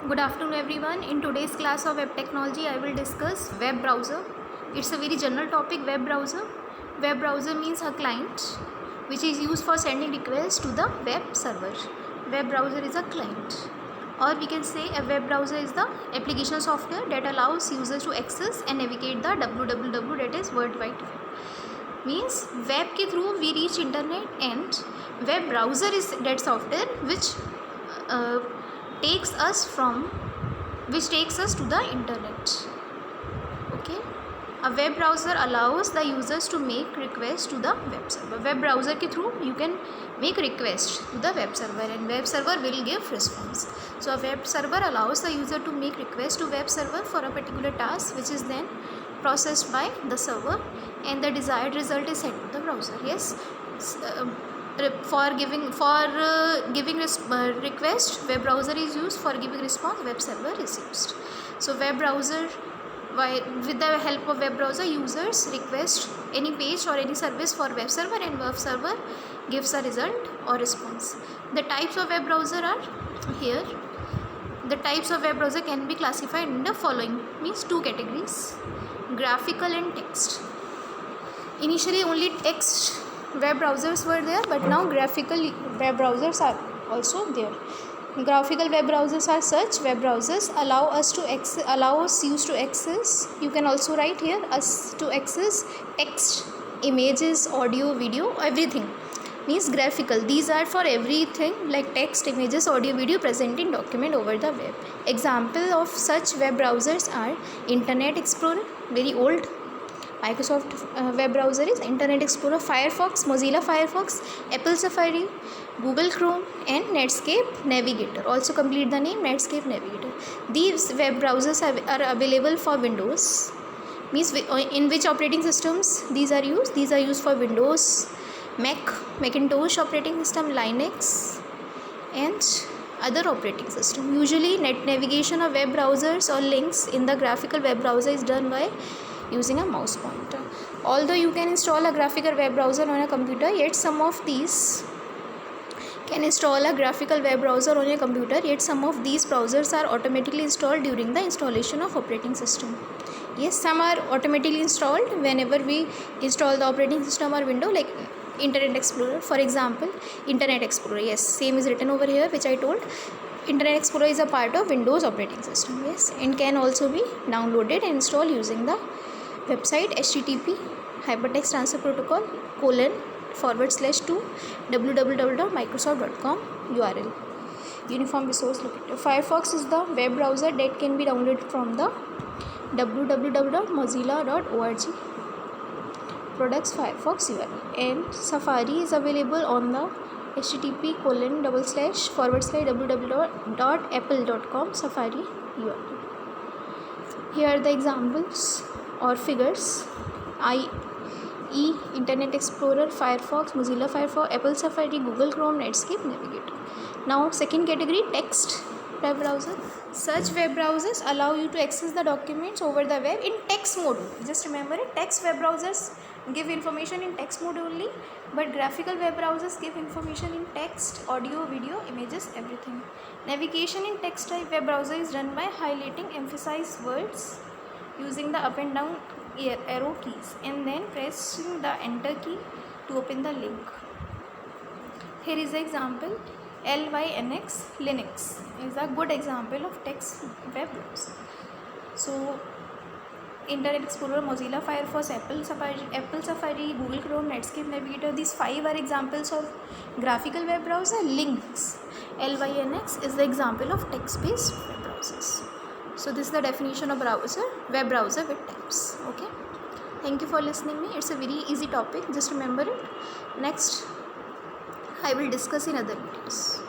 Good afternoon everyone. In today's class of web technology I will discuss web browser. It's a very general topic. Web browser. Web browser means a client which is used for sending requests to the web server. Web browser is a client, or we can say a web browser is the application software that allows users to access and navigate the www, that is World Wide Web. Means web के through we reach internet, and web browser is that software which takes us to the internet. Okay, a web browser allows the users to make requests to the web server. Web browser के through you can make request to the web server and web server will give response. So a web server allows the user to make request to web server for a particular task, which is then processed by the server and the desired result is sent to the browser. Yes, for giving request, web browser is used. For giving response, web server is used. So web browser, with the help of web browser, users request any page or any service for web server and web server gives a result or response. The types of web browser are here. The types of web browser can be classified in the following, means two categories: graphical and text. Initially only text web browsers were there, but now graphical web browsers are also there. Graphical web browsers are such web browsers allow us use to access, you can also write here, us to access text, images, audio, video, everything. Means graphical, these are for everything like text, images, audio, video present in document over the web. Example of such web browsers are Internet Explorer, very old Microsoft web browser is Internet Explorer, Firefox, Mozilla Firefox, Apple Safari, Google Chrome and Netscape Navigator. Also complete the name Netscape Navigator. These web browsers are available for Windows. Means in which operating systems these are used? These are used for Windows, Macintosh operating system, Linux and other operating system. Usually navigation of web browsers or links in the graphical web browser is done by using a mouse pointer. Although you can install a graphical web browser on a computer, yet some of these can install a graphical web browser on your computer, yet some of these browsers are automatically installed during the installation of operating system. Yes, some are automatically installed whenever we install the operating system or window, like Internet Explorer. For example, Internet Explorer, yes, same is written over here which I told. Internet Explorer is a part of Windows operating system, yes, and can also be downloaded and installed using the website http hypertext transfer protocol / /2 www.microsoft.com URL. Uniform resource locator. Firefox is the web browser that can be downloaded from the www.mozilla.org products Firefox URL, and Safari is available on the http / www.apple.com Safari URL. Here are the examples or figures: IE, Internet Explorer, Firefox, Mozilla Firefox, Apple Safari, Google Chrome, Netscape Navigator. Now second category, text web browser. Such web browsers allow you to access the documents over the web in text mode. Just remember it, text web browsers give information in text mode only, but graphical web browsers give information in text, audio, video, images, everything. Navigation in text type web browser is done by highlighting emphasized words using the up and down arrow keys and then pressing the enter key to open the link. Here is the example. Linux is a good example of text web browser. So Internet Explorer, Mozilla Firefox, Apple Safari, Google Chrome, Netscape Navigator, these 5 are examples of graphical web browser. Linux is the example of text-based web browsers. So this is the definition of browser, web browser with types. Okay, thank you for listening me. It's a very easy topic, just remember it. Next I will discuss in other videos.